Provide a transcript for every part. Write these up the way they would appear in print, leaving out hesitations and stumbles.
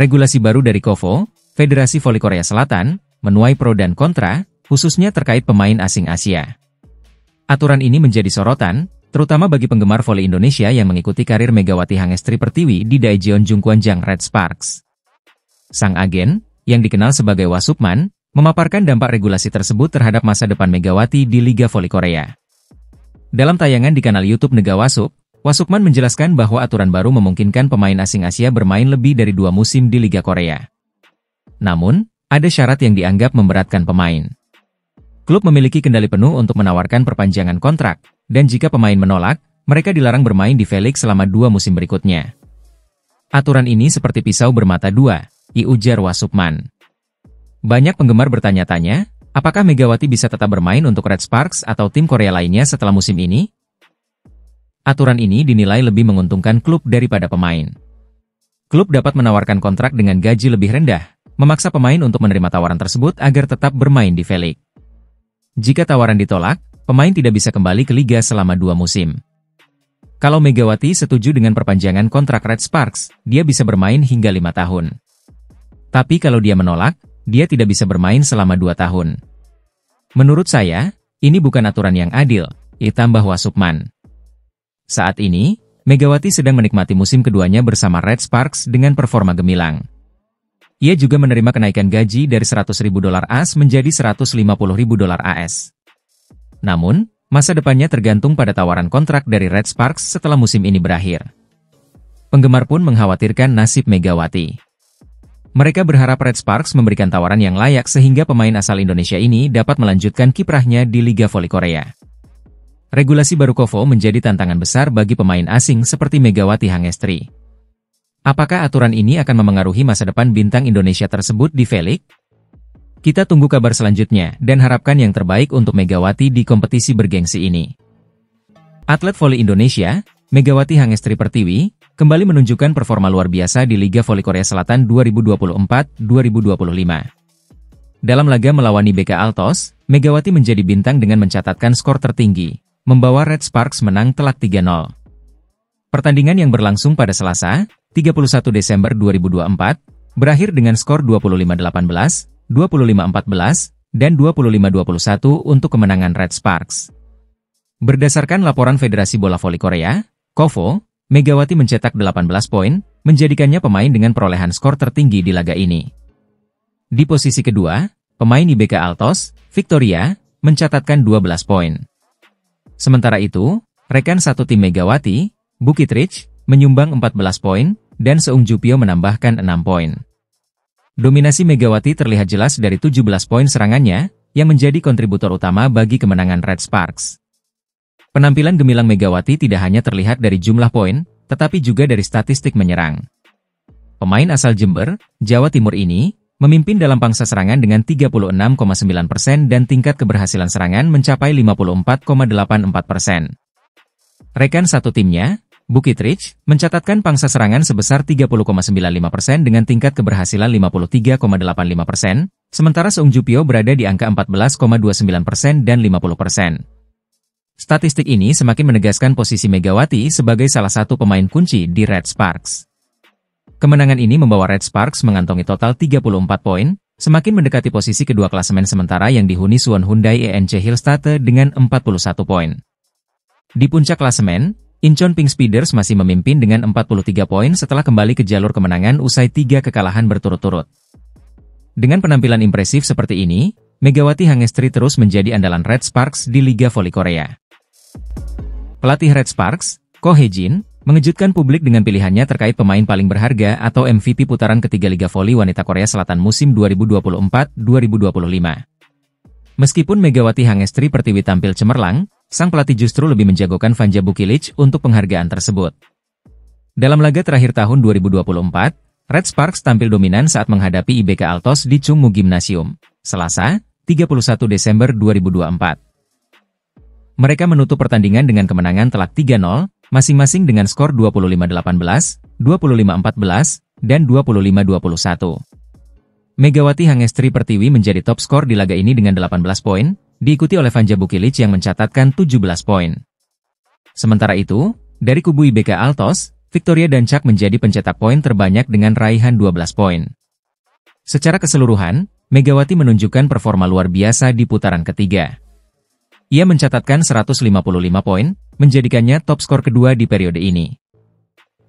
Regulasi baru dari KOFO, Federasi Voli Korea Selatan, menuai pro dan kontra, khususnya terkait pemain asing Asia. Aturan ini menjadi sorotan, terutama bagi penggemar voli Indonesia yang mengikuti karir Megawati Hangestri Pertiwi di Daejeon Jungkwanjang Red Sparks. Sang agen, yang dikenal sebagai Wasupman, memaparkan dampak regulasi tersebut terhadap masa depan Megawati di Liga Voli Korea. Dalam tayangan di kanal YouTube Negawasup, Wasupman menjelaskan bahwa aturan baru memungkinkan pemain asing Asia bermain lebih dari 2 musim di Liga Korea. Namun, ada syarat yang dianggap memberatkan pemain. Klub memiliki kendali penuh untuk menawarkan perpanjangan kontrak, dan jika pemain menolak, mereka dilarang bermain di V-League selama 2 musim berikutnya. Aturan ini seperti pisau bermata dua, ujar Wasupman. Banyak penggemar bertanya-tanya, apakah Megawati bisa tetap bermain untuk Red Sparks atau tim Korea lainnya setelah musim ini? Aturan ini dinilai lebih menguntungkan klub daripada pemain. Klub dapat menawarkan kontrak dengan gaji lebih rendah, memaksa pemain untuk menerima tawaran tersebut agar tetap bermain di V-League. Jika tawaran ditolak, pemain tidak bisa kembali ke liga selama 2 musim. Kalau Megawati setuju dengan perpanjangan kontrak Red Sparks, dia bisa bermain hingga 5 tahun. Tapi kalau dia menolak, dia tidak bisa bermain selama 2 tahun. Menurut saya, ini bukan aturan yang adil, tambah Wasupman. Saat ini, Megawati sedang menikmati musim keduanya bersama Red Sparks dengan performa gemilang. Ia juga menerima kenaikan gaji dari $100.000 AS menjadi $150.000 AS. Namun, masa depannya tergantung pada tawaran kontrak dari Red Sparks setelah musim ini berakhir. Penggemar pun mengkhawatirkan nasib Megawati. Mereka berharap Red Sparks memberikan tawaran yang layak sehingga pemain asal Indonesia ini dapat melanjutkan kiprahnya di Liga Voli Korea. Regulasi baru KOFO menjadi tantangan besar bagi pemain asing seperti Megawati Hangestri. Apakah aturan ini akan memengaruhi masa depan bintang Indonesia tersebut di V-League? Kita tunggu kabar selanjutnya dan harapkan yang terbaik untuk Megawati di kompetisi bergengsi ini. Atlet voli Indonesia, Megawati Hangestri Pertiwi, kembali menunjukkan performa luar biasa di Liga Voli Korea Selatan 2024-2025. Dalam laga melawan IBK Altos, Megawati menjadi bintang dengan mencatatkan skor tertinggi, membawa Red Sparks menang telak 3-0. Pertandingan yang berlangsung pada Selasa, 31 Desember 2024, berakhir dengan skor 25-18, 25-14, dan 25-21 untuk kemenangan Red Sparks. Berdasarkan laporan Federasi Bola Voli Korea, KOFO, Megawati mencetak 18 poin, menjadikannya pemain dengan perolehan skor tertinggi di laga ini. Di posisi kedua, pemain IBK Altos, Victoria, mencatatkan 12 poin. Sementara itu, rekan satu tim Megawati, Bukit Rich, menyumbang 14 poin, dan Seung Jupyo menambahkan 6 poin. Dominasi Megawati terlihat jelas dari 17 poin serangannya, yang menjadi kontributor utama bagi kemenangan Red Sparks. Penampilan gemilang Megawati tidak hanya terlihat dari jumlah poin, tetapi juga dari statistik menyerang. Pemain asal Jember, Jawa Timur ini, memimpin dalam pangsa serangan dengan 36,9% dan tingkat keberhasilan serangan mencapai 54,84%. Rekan satu timnya, Bukit Rich, mencatatkan pangsa serangan sebesar 30,95% dengan tingkat keberhasilan 53,85%, sementara Seung Jupyo berada di angka 14,29% dan 50%. Statistik ini semakin menegaskan posisi Megawati sebagai salah satu pemain kunci di Red Sparks. Kemenangan ini membawa Red Sparks mengantongi total 34 poin, semakin mendekati posisi kedua klasemen sementara yang dihuni Suwon Hyundai ENC Hillstate dengan 41 poin. Di puncak klasemen, Incheon Pink Speeders masih memimpin dengan 43 poin setelah kembali ke jalur kemenangan usai 3 kekalahan berturut-turut. Dengan penampilan impresif seperti ini, Megawati Hangestri terus menjadi andalan Red Sparks di Liga Voli Korea. Pelatih Red Sparks, Ko Hye-jin, mengejutkan publik dengan pilihannya terkait pemain paling berharga atau MVP putaran ketiga Liga Voli Wanita Korea Selatan musim 2024-2025. Meskipun Megawati Hangestri Pertiwi tampil cemerlang, sang pelatih justru lebih menjagokan Vanja Bukilic untuk penghargaan tersebut. Dalam laga terakhir tahun 2024, Red Sparks tampil dominan saat menghadapi IBK Altos di Chungmu Gymnasium, Selasa, 31 Desember 2024. Mereka menutup pertandingan dengan kemenangan telak 3-0, masing-masing dengan skor 25-18, 25-14, dan 25-21. Megawati Hangestri Pertiwi menjadi top skor di laga ini dengan 18 poin, diikuti oleh Vanja Bukilic yang mencatatkan 17 poin. Sementara itu, dari kubu IBK Altos, Victoria Dancak menjadi pencetak poin terbanyak dengan raihan 12 poin. Secara keseluruhan, Megawati menunjukkan performa luar biasa di putaran ketiga. Ia mencatatkan 155 poin, menjadikannya top skor kedua di periode ini.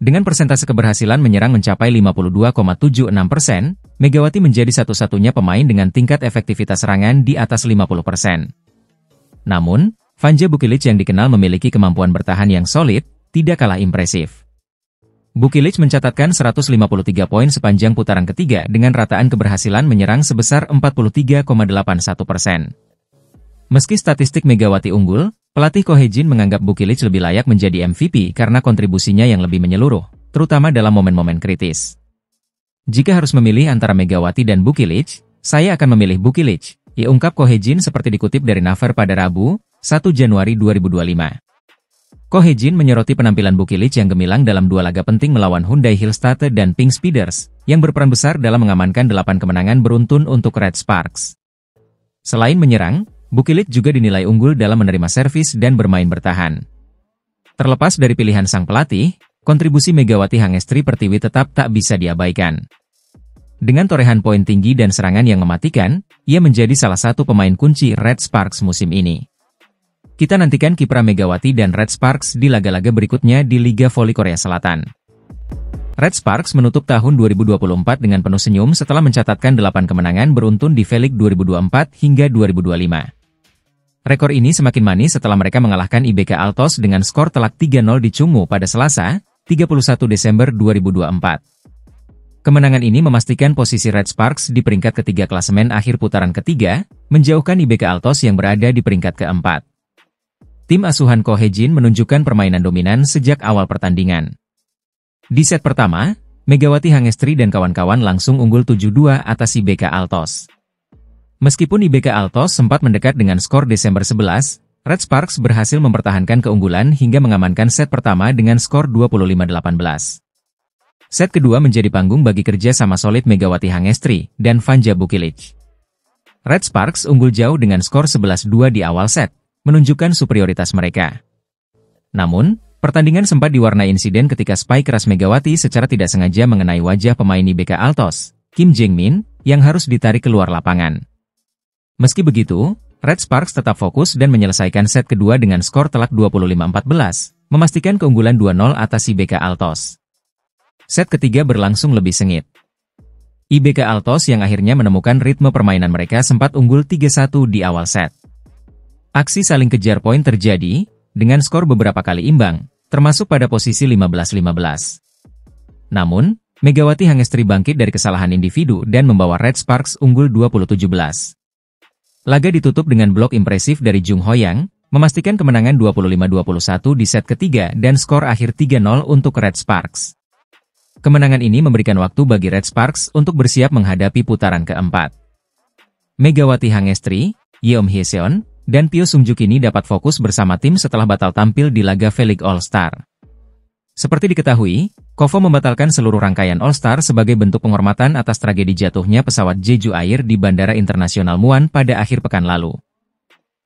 Dengan persentase keberhasilan menyerang mencapai 52,76%, Megawati menjadi satu-satunya pemain dengan tingkat efektivitas serangan di atas 50%. Namun, Vanja Bukilic yang dikenal memiliki kemampuan bertahan yang solid, tidak kalah impresif. Bukilic mencatatkan 153 poin sepanjang putaran ketiga dengan rataan keberhasilan menyerang sebesar 43,81%. Meski statistik Megawati unggul, pelatih Ko Hee-jin menganggap Bukilic lebih layak menjadi MVP karena kontribusinya yang lebih menyeluruh, terutama dalam momen-momen kritis. Jika harus memilih antara Megawati dan Bukilic, saya akan memilih Bukilic, ungkap Ko Hee-jin seperti dikutip dari Naver pada Rabu, 1 Januari 2025. Ko Hee-jin menyoroti penampilan Bukilic yang gemilang dalam dua laga penting melawan Hyundai Hillstate dan Pink Speeders, yang berperan besar dalam mengamankan 8 kemenangan beruntun untuk Red Sparks. Selain menyerang, Bukilic juga dinilai unggul dalam menerima servis dan bermain bertahan. Terlepas dari pilihan sang pelatih, kontribusi Megawati Hangestri Pertiwi tetap tak bisa diabaikan. Dengan torehan poin tinggi dan serangan yang mematikan, ia menjadi salah satu pemain kunci Red Sparks musim ini. Kita nantikan kiprah Megawati dan Red Sparks di laga-laga berikutnya di Liga Voli Korea Selatan. Red Sparks menutup tahun 2024 dengan penuh senyum setelah mencatatkan 8 kemenangan beruntun di V-League 2024 hingga 2025. Rekor ini semakin manis setelah mereka mengalahkan IBK Altos dengan skor telak 3-0 di Chungmu pada Selasa, 31 Desember 2024. Kemenangan ini memastikan posisi Red Sparks di peringkat ketiga klasemen akhir putaran ketiga, menjauhkan IBK Altos yang berada di peringkat keempat. Tim asuhan Ko Hee-jin menunjukkan permainan dominan sejak awal pertandingan. Di set pertama, Megawati Hangestri dan kawan-kawan langsung unggul 7-2 atas IBK Altos. Meskipun IBK Altos sempat mendekat dengan skor Desember 11, Red Sparks berhasil mempertahankan keunggulan hingga mengamankan set pertama dengan skor 25-18. Set kedua menjadi panggung bagi kerja sama solid Megawati Hangestri dan Vanja Bukilic. Red Sparks unggul jauh dengan skor 11-2 di awal set, menunjukkan superioritas mereka. Namun, pertandingan sempat diwarnai insiden ketika spike keras Megawati secara tidak sengaja mengenai wajah pemain IBK Altos, Kim Jeng-min, yang harus ditarik keluar lapangan. Meski begitu, Red Sparks tetap fokus dan menyelesaikan set kedua dengan skor telak 25-14, memastikan keunggulan 2-0 atas IBK Altos. Set ketiga berlangsung lebih sengit. IBK Altos yang akhirnya menemukan ritme permainan mereka sempat unggul 3-1 di awal set. Aksi saling kejar poin terjadi, dengan skor beberapa kali imbang, termasuk pada posisi 15-15. Namun, Megawati Hangestri bangkit dari kesalahan individu dan membawa Red Sparks unggul 20-17. Laga ditutup dengan blok impresif dari Jung Ho-yang, memastikan kemenangan 25-21 di set ketiga dan skor akhir 3-0 untuk Red Sparks. Kemenangan ini memberikan waktu bagi Red Sparks untuk bersiap menghadapi putaran keempat. Megawati Hangestri, Yeom Hye-seon, dan Pyo Sung-juk ini dapat fokus bersama tim setelah batal tampil di laga V-League All-Star. Seperti diketahui, KOFO membatalkan seluruh rangkaian All-Star sebagai bentuk penghormatan atas tragedi jatuhnya pesawat Jeju Air di Bandara Internasional Muan pada akhir pekan lalu.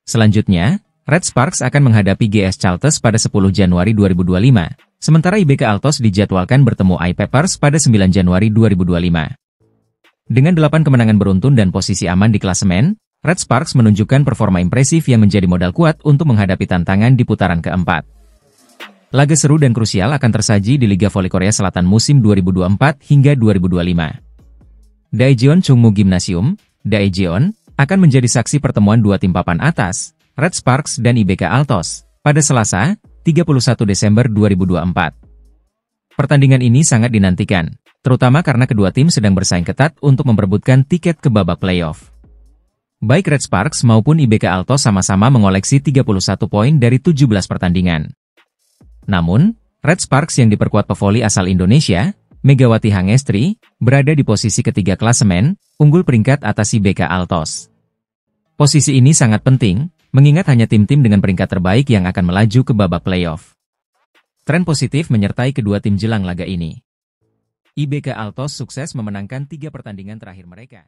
Selanjutnya, Red Sparks akan menghadapi GS Chalters pada 10 Januari 2025, sementara IBK Altos dijadwalkan bertemu I-Papers pada 9 Januari 2025. Dengan 8 kemenangan beruntun dan posisi aman di klasemen, Red Sparks menunjukkan performa impresif yang menjadi modal kuat untuk menghadapi tantangan di putaran keempat. Laga seru dan krusial akan tersaji di Liga Voli Korea Selatan musim 2024 hingga 2025. Daejeon Chungmu Gymnasium, Daejeon, akan menjadi saksi pertemuan dua tim papan atas, Red Sparks dan IBK Altos, pada Selasa, 31 Desember 2024. Pertandingan ini sangat dinantikan, terutama karena kedua tim sedang bersaing ketat untuk memperebutkan tiket ke babak playoff. Baik Red Sparks maupun IBK Altos sama-sama mengoleksi 31 poin dari 17 pertandingan. Namun, Red Sparks yang diperkuat pevoli asal Indonesia, Megawati Hangestri, berada di posisi ketiga klasemen, unggul peringkat atas IBK Altos. Posisi ini sangat penting, mengingat hanya tim-tim dengan peringkat terbaik yang akan melaju ke babak playoff. Tren positif menyertai kedua tim jelang laga ini. IBK Altos sukses memenangkan 3 pertandingan terakhir mereka.